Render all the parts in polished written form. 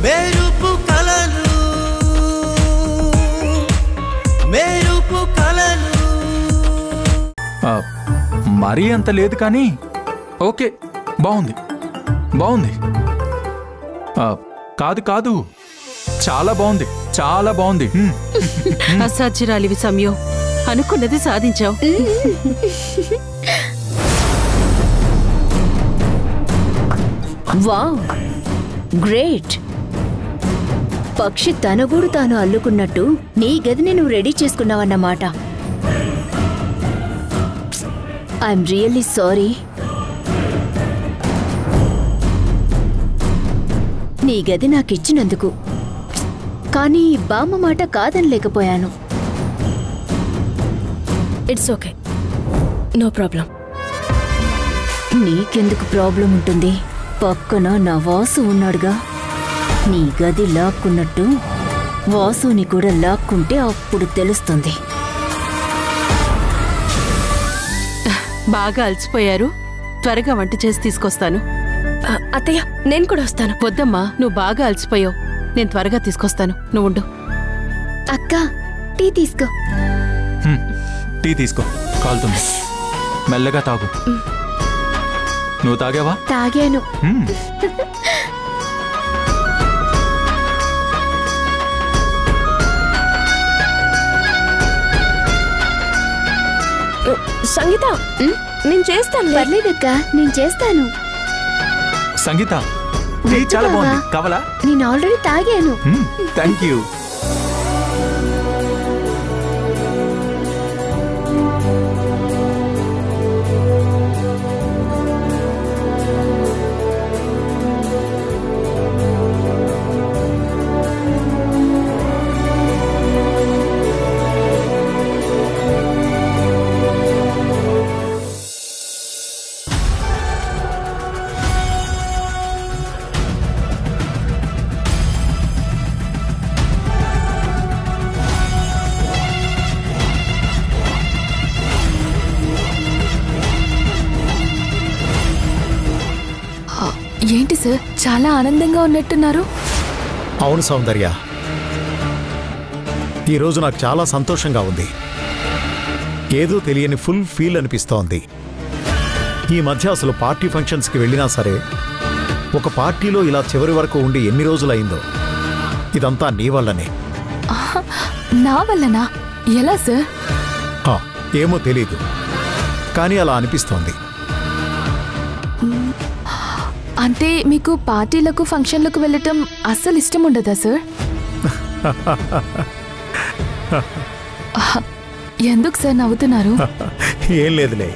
మెరుపు కలను మరీ అంత లేదు కానీ ఓకే, బాగుంది బాగుంది. కాదు కాదు, చాలా బాగుంది, చాలా బాగుంది. అసాధ్యురాలివి సమయం, అనుకున్నది సాధించావు. Wow, great. పక్షి తన గూడు తాను అల్లుకున్నట్టు నీ గదిని నువ్వు రెడీ చేసుకున్నావన్నమాట. I'm really sorry. నీ గది నాకిచ్చినందుకు. కానీ బామ్మ మాట కాదనలేకపోయాను. It's okay, no problem. నీకెందుకు ప్రాబ్లం ఉంటుంది? పక్కన నా వాసు ఉన్నాడుగా. నీ గది లాక్కున్నట్టు వాసుని కూడా లాక్కుంటే అప్పుడు తెలుస్తుంది. బాగా అలసిపోయారు, త్వరగా వంట చేసి తీసుకొస్తాను. అత్తయ్య, నేను కూడా వస్తాను. వద్దమ్మా, నువ్వు బాగా అలసిపోయావు, నేను త్వరగా తీసుకొస్తాను, నువ్వు ఉండు. అక్క, టీ తీసుకో. టీ తీసుకో, కాలుతుంది. మెల్లగా తాగు. నువ్వు తాగావా? తాగాను. సంగీత, నేను చేస్తాను. పర్లేదక్క, నేను చేస్తాను. సంగీత, టీ చాలా బాగుంది, కావాలా? నేను ఆల్రెడీ తాగాను. Thank you. ఏంటి సార్, చాలా ఆనందంగా ఉన్నట్టున్నారు? అవును సౌందర్య, ఈరోజు నాకు చాలా సంతోషంగా ఉంది. ఏదో తెలియని ఫుల్ ఫీల్ అనిపిస్తోంది. ఈ మధ్య అసలు పార్టీ ఫంక్షన్స్కి వెళ్ళినా సరే, ఒక పార్టీలో ఇలా చివరి వరకు ఉండి ఎన్ని రోజులైందో. ఇదంతా నీ వల్లనే. నా వల్లనా? ఎలా సార్? ఏమో తెలీదు, కానీ అలా అనిపిస్తోంది. అంటే మీకు పార్టీలకు ఫంక్షన్లకు వెళ్ళటం అస్సలు ఇష్టం ఉండదా సార్? ఎందుకు సార్ నవ్వుతున్నారు? ఏం లేదులే.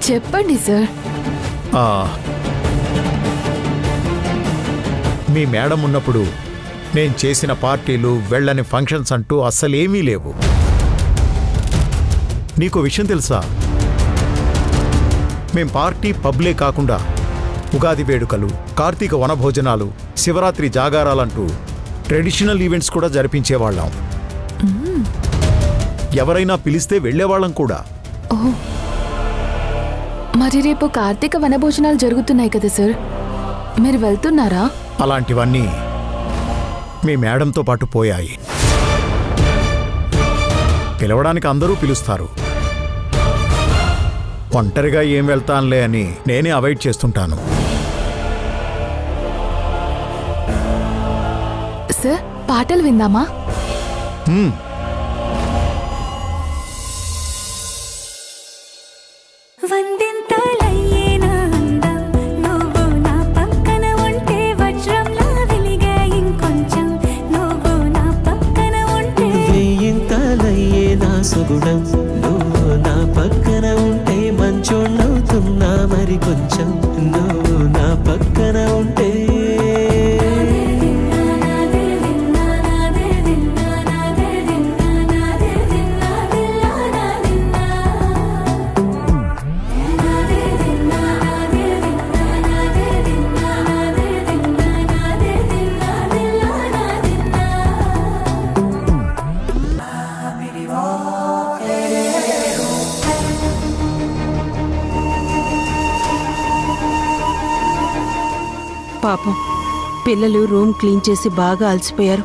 చెప్పండి సార్. మీ మేడం ఉన్నప్పుడు నేను చేసిన పార్టీలు, వెళ్ళని ఫంక్షన్స్ అంటూ అస్సలేమీ లేవు. నీకో విషయం తెలుసా? మేం పార్టీ పబ్లే కాకుండా ఉగాది వేడుకలు, కార్తీక వనభోజనాలు, శివరాత్రి జాగారాలంటూ ట్రెడిషనల్ ఈవెంట్స్ కూడా జరిపించేవాళ్ళం. ఎవరైనా పిలిస్తే వెళ్లేవాళ్ళం కూడా. మరి రేపు కార్తీక వనభోజనాలు జరుగుతున్నాయి కదా సార్, మీరు వెళ్తున్నారా? అలాంటివన్నీ మీ మేడంతో పాటు పోయాయి. పిలవడానికి అందరూ పిలుస్తారు. ఒంటరిగా ఏం వెళ్తానులే అని నేనే అవాయిడ్ చేస్తుంటాను. సార్, పాటలు విందామా? నువ్వు నా పక్కన ఉంటే మంచోళ్ళవుతున్నా, మరి కొంచెం నువ్వు నా పక్కన ఉంటే. పిల్లలు రూమ్ క్లీన్ చేసి బాగా అలసిపోయారు.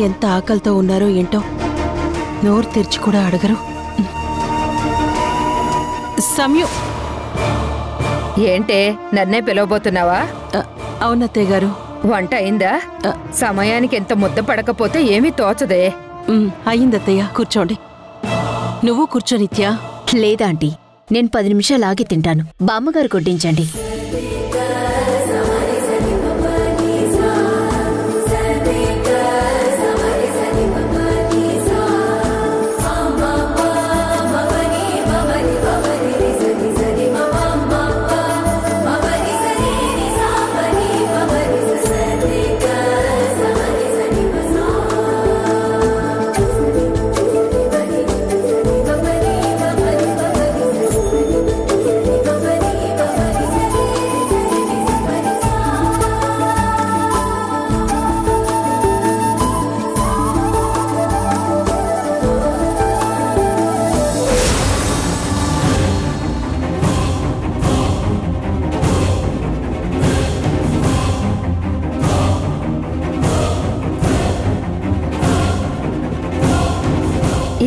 ఎంత ఆకలితో ఉన్నారో ఏంటో, నోరు తెరిచి కూడా అడగరు. సమయం ఏంటే నన్నే పిలవబోతున్నావా? అవునత్తయ్య గారు. వంట అయిందా? సమయానికి ఎంత ముద్ద పడకపోతే ఏమీ తోచదే. అయిందత్తయ్య, కూర్చోండి. నువ్వు కూర్చో నిత్యా. లేదా ఆంటీ, నేను 10 నిమిషాలు ఆగి తింటాను. బామ్మగారు కొట్టించండి.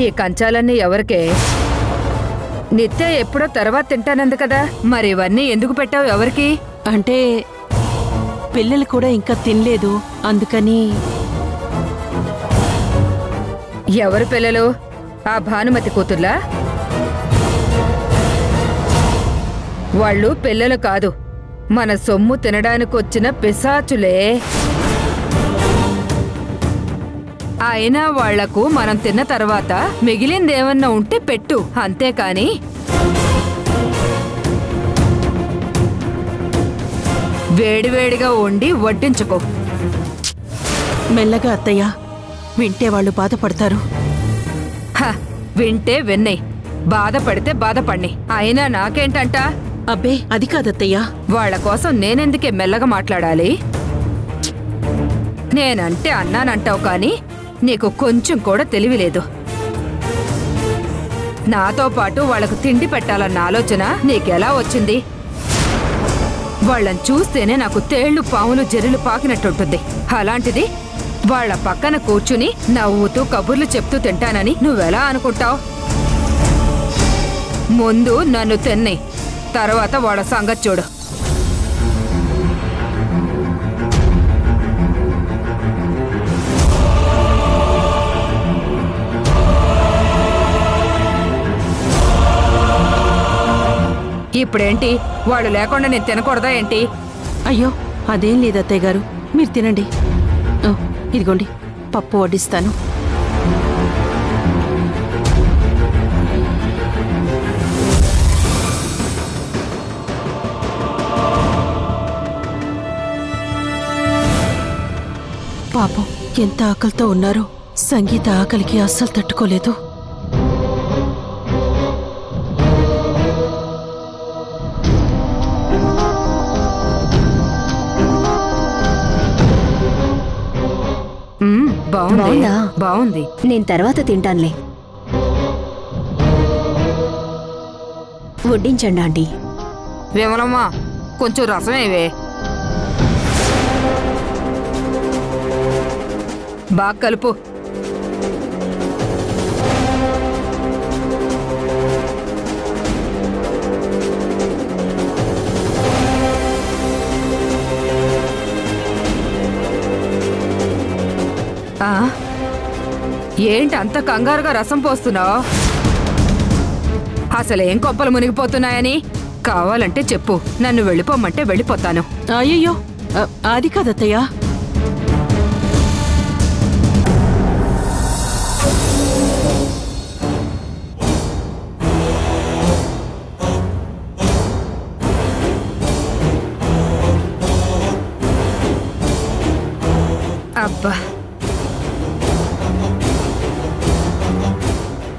ఈ కంచాలన్నీ ఎవరికే? నిత్య ఎప్పుడో తర్వాత తింటానంది కదా, మరి ఇవన్నీ ఎందుకు పెట్టావు ఎవరికి? అంటే పిల్లలు కూడా ఇంకా తినలేదు, అందుకని. ఎవరు పిల్లలు? ఆ భానుమతి కూతుర్లా? వాళ్ళు పిల్లలు కాదు, మన సొమ్ము తినడానికి వచ్చిన పిశాచులే. అయినా వాళ్లకు మనం తిన్న తర్వాత మిగిలిందేమన్నా ఉంటే పెట్టు, అంతేకాని వేడివేడిగా వండి వడ్డించుకో. మెల్లగా అత్తయ్య, వింటే వాళ్ళు బాధపడతారు. వింటే విన్నయ్, బాధపడితే బాధపడిని. అయినా నాకేంటంట? అబ్బే అది కాదత్తయ్యా. వాళ్ల కోసం నేనెందుకే మెల్లగా మాట్లాడాలి? నేనంటే అన్నానంటావు కానీ నీకు కొంచెం కూడా తెలివిలేదు. నాతో పాటు వాళ్లకు తిండి పెట్టాలన్న ఆలోచన నీకెలా వచ్చింది? వాళ్ళని చూస్తేనే నాకు తేళ్లు పాములు జెర్రులు పాకినట్టుంటుంది. అలాంటిది వాళ్ల పక్కన కూర్చుని నవ్వుతూ కబుర్లు చెప్తూ తింటానని నువ్వెలా అనుకుంటావు? ముందు నన్ను తిన్నై, తర్వాత వాళ్ళ సంగతి చూడు. ఇప్పుడేంటి, వాళ్ళు లేకుండా నేను తినకూడదా ఏంటి? అయ్యో అదేం లేదు అత్తయ్య గారు, మీరు తినండి. ఇదిగోండి పప్పు వడ్డిస్తాను. పాపం ఎంత ఆకలితో ఉన్నారో. సంగీత ఆకలికి అస్సలు తట్టుకోలేదు. బాగుందా? బాగుంది. నేను తర్వాత తింటానులే. వడ్డించండి ఆంటీ. విమలమ్మా, కొంచెం రసమేవే. బాగా కలుపు. ఏంటి అంత కంగారుగా రసం పోస్తున్నావు? అసలేం కొంపలు మునిగిపోతున్నాయని? కావాలంటే చెప్పు, నన్ను వెళ్ళిపోమంటే వెళ్ళిపోతాను. అయ్యయ్యో అది కాదత్తయ్యా. అబ్బా,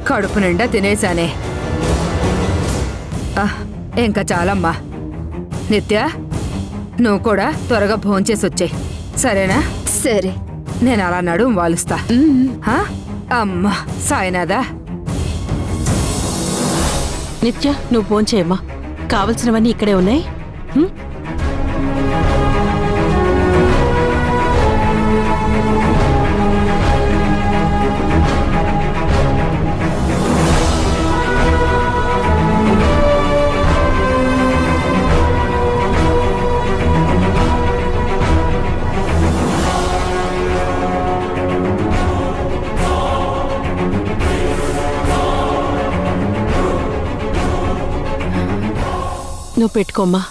కడుపు నిండా తినేశానే. ఇంకా చాలమ్మా. నిత్య, నువ్వు కూడా త్వరగా భోంచేసి వచ్చే, సరేనా? సరే. నేను అలా నడుం వాలుస్తా. అమ్మా సాయినాథా. నిత్య నువ్వు భోంచేయమ్మా, కావలసినవన్నీ ఇక్కడే ఉన్నాయి. నువ్వు పెట్టుకోమ్మా.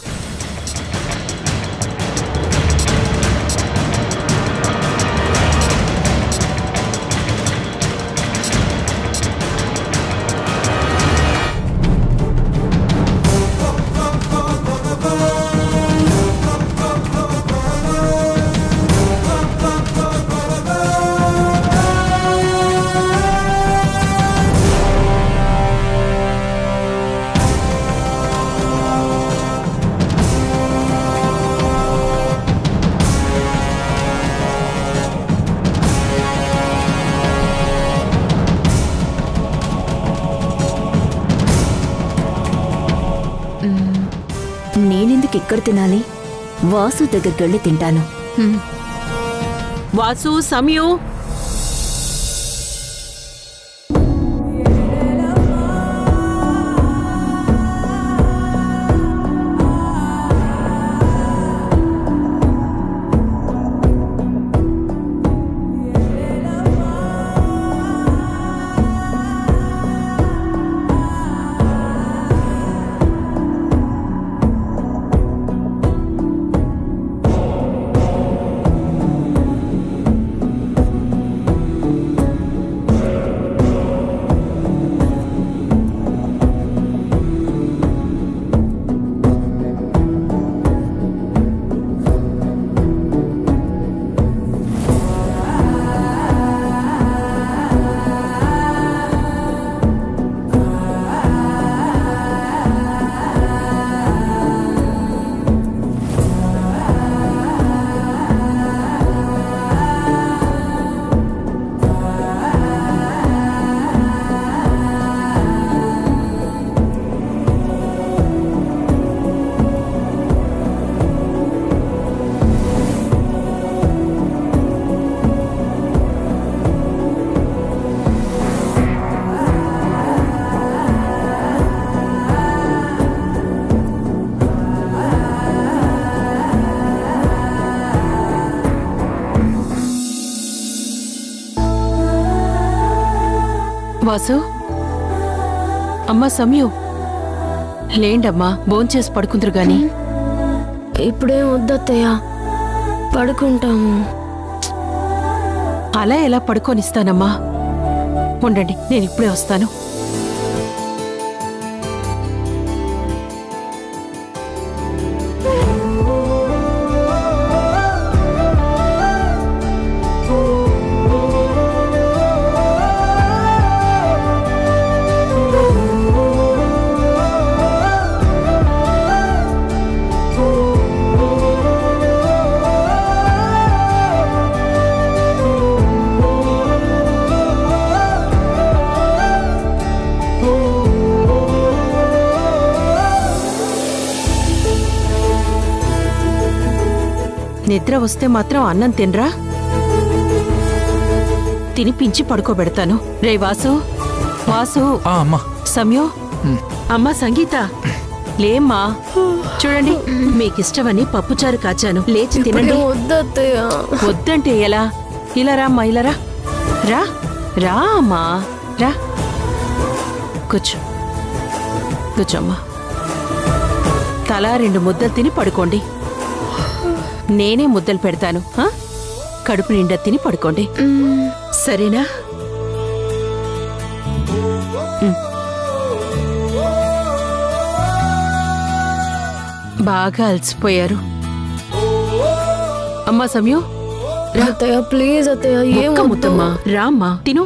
నేనెందుకు ఇక్కడ తినాలి? వాసు దగ్గరికి వెళ్ళి తింటాను. వాసు, సమయం. వాసు, అమ్మా సమయం, లేండమ్మా, భోంచేసి పడుకుందరు గాని. ఇప్పుడే వద్దత్తయ్య, పడుకుంటాము. అలా ఎలా పడుకోనిస్తానమ్మా? ఉండండి, నేను ఇప్పుడే వస్తాను. నిద్ర వస్తే మాత్రం అన్నం తినరా? తినిపించి పడుకోబెడతాను. రే వాసు, వాసు, అమ్మా. సమయం, అమ్మా సంగీత, లేమ్మా. చూడండి, మీకిష్టమని పప్పుచారు కాచాను, లేచి తినండి. వద్దత్తయ్య. వద్దంటే ఎలా? ఇలా రామ్మా, ఇలా రా. రా రా అమ్మా, రా. కూర్చో, కూర్చోమ్మా. తలా 2 ముద్దలు తిని పడుకోండి. నేనే ముద్దలు పెడతాను. కడుపు నిండా తిని పడుకోండి, సరేనా? బాగా అలసిపోయారు. అమ్మా సమయం, అత్తయ్య ప్లీజ్ అత్తయ్య, ఏం ముద్దమ్మా, రామ్మా తిను.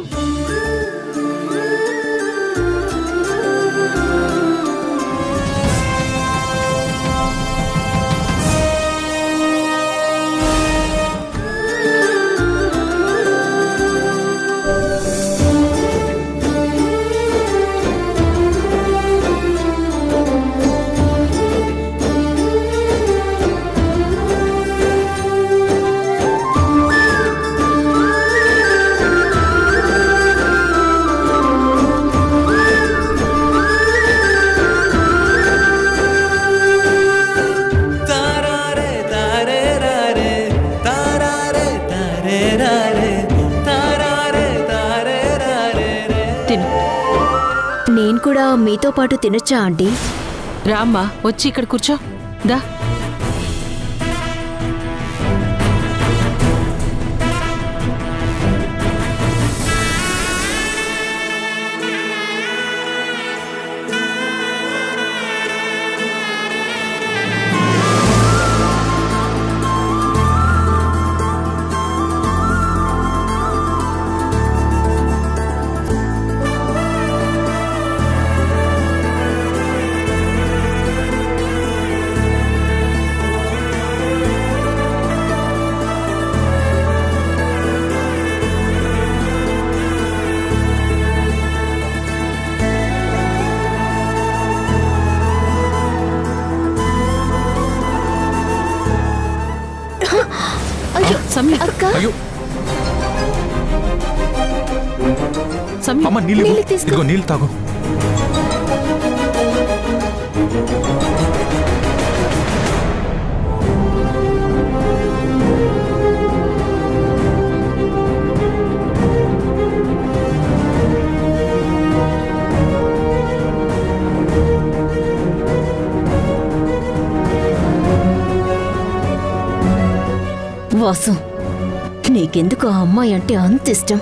నేను కూడా మీతో పాటు తినొచ్చా ఆంటీ? రామ్మా వచ్చి ఇక్కడ కూర్చో. దా. సమీ, అయ్యో సమీ, అమ్మ నీళ్ళు ఇదిగో, నీళ్ళు తాగు. వాసు, నీకెందుకు ఆ అమ్మాయి అంటే అంత ఇష్టం,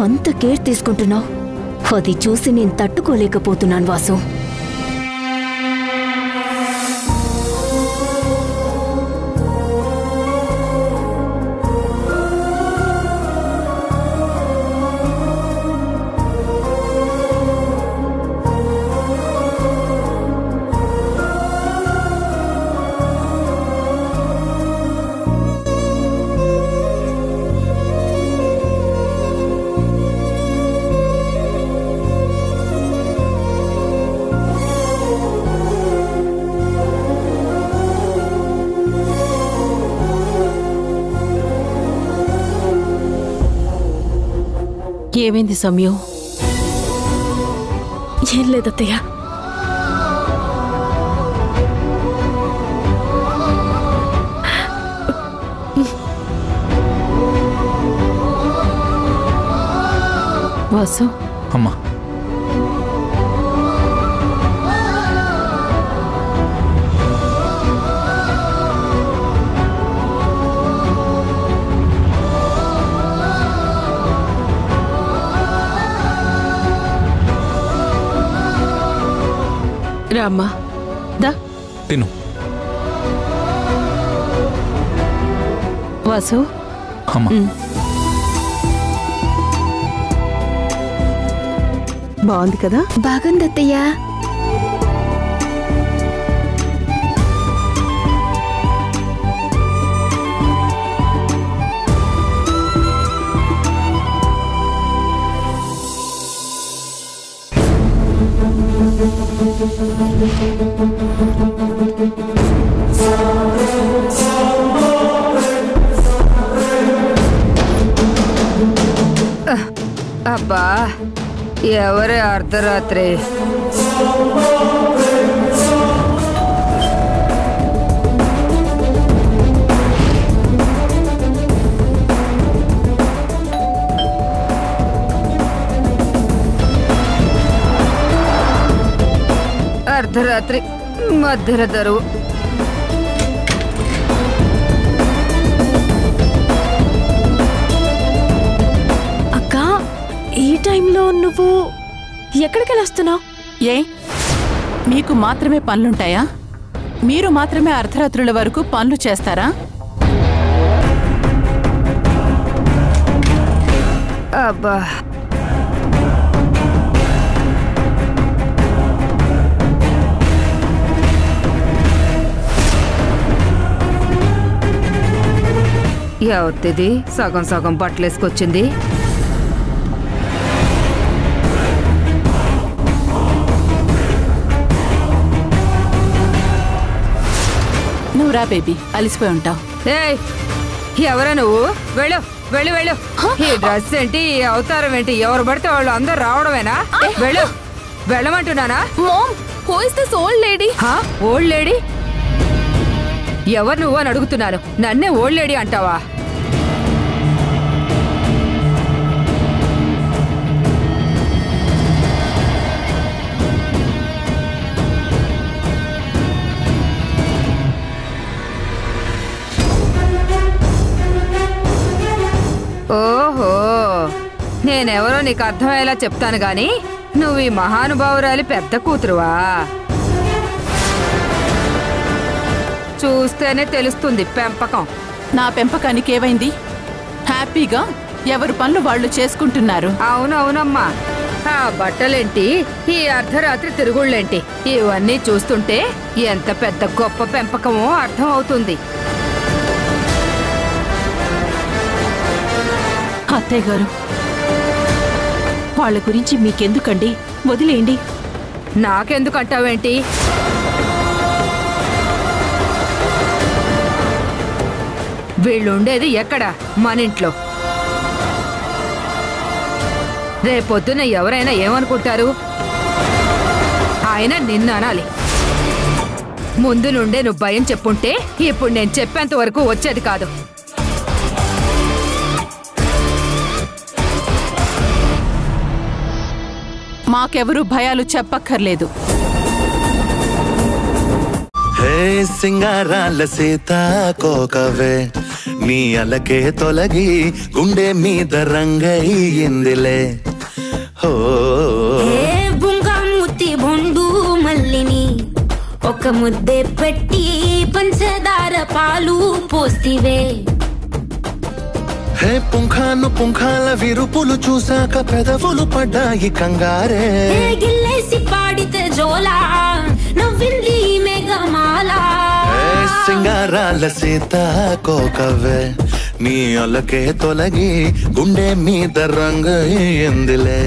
అంత కేర్ తీసుకుంటున్నావు? అది చూసి నేను తట్టుకోలేకపోతున్నాను వాసు. ఏమైంది సమయం? ఏం లేదత్తయ్య. వాసు, అమ్మా రామ్మా, దా. తిను. వాసు, అమ్మా బాగుంది కదా? బాగుంది అత్తయ్య. అబ్బా, ఎవరి అర్ధరాత్రి? అర్ధరాత్రి మధ్యల దరువు. అక్క, ఈ టైంలో నువ్వు ఎక్కడికి వెళ్ళొస్తున్నావు? ఏ, మీకు మాత్రమే పనులుంటాయా? మీరు మాత్రమే అర్ధరాత్రుల వరకు పనులు చేస్తారా? అబ్బా, ఎవరిది సగం సగం బట్టలేసుకొచ్చింది? నువ్వు రా బేబీ, అలిసిపోయి ఉంటావు. ఏయ్, ఎవరా నువ్వు? వెళ్ళు వెళ్ళు వెళ్ళు. ఈ డ్రెస్ ఏంటి, ఈ అవతారం ఏంటి? ఎవరు పడితే వాళ్ళు అందరు రావడమేనా? వెళ్ళు, వెళ్ళమంటున్నానా? Who is this old lady? Old lady? ఎవరు నువ్వు అని అడుగుతున్నాను. నన్నే ఓల్డ్ లేడీ అంటావా? నేనెవరో నీకు అర్థమయ్యేలా చెప్తాను గాని నువ్వు ఈ మహానుభావురాలి పెద్ద కూతురువా? చూస్తేనే తెలుస్తుంది పెంపకం. నా పెంపకానికి ఏమైంది? హ్యాపీగా ఎవరు పనులు వాళ్ళు చేసుకుంటున్నారు. అవునవునమ్మా, ఆ బట్టలేంటి, ఈ అర్ధరాత్రి తిరుగుళ్ళేంటి, ఇవన్నీ చూస్తుంటే ఎంత పెద్ద గొప్ప పెంపకమో అర్థం అవుతుంది. అత్తయ్య గారు, వాళ్ళ గురించి మీకెందుకండి, వదిలేయండి. నాకెందుకంటావేంటి? వీళ్ళుండేది ఎక్కడ? మనింట్లో. రేపొద్దున ఎవరైనా ఏమనుకుంటారు? ఆయన నిన్ను అనాలి. ముందు నుండే నువ్వు భయం చెప్పుంటే ఇప్పుడు నేను చెప్పేంత వరకు వచ్చేది కాదు. మాకెవరూ భయాలు చెప్పక్కర్లేదు. హే సింగారాల సీతాకోకవే, నీ అలకే తొలగి గుండె మీద రంగయ్యిందిలే. బుంగముత్తి బొండు మల్లిని ఒక ముద్దే పెట్టి పంచదార పాలు పోస్తివే. హే పుంఖాను పుంఖాల విరుపులు చూసాక పెదవులు పడ్డాయి కంగారే. గిల్లేసి పాడితే జోలా నవ్వింది మేఘమాల. సింగారాల సీతాకోకవే, నీ అలకే తొలగి గుండె మీద రంగయ్యిందిలే.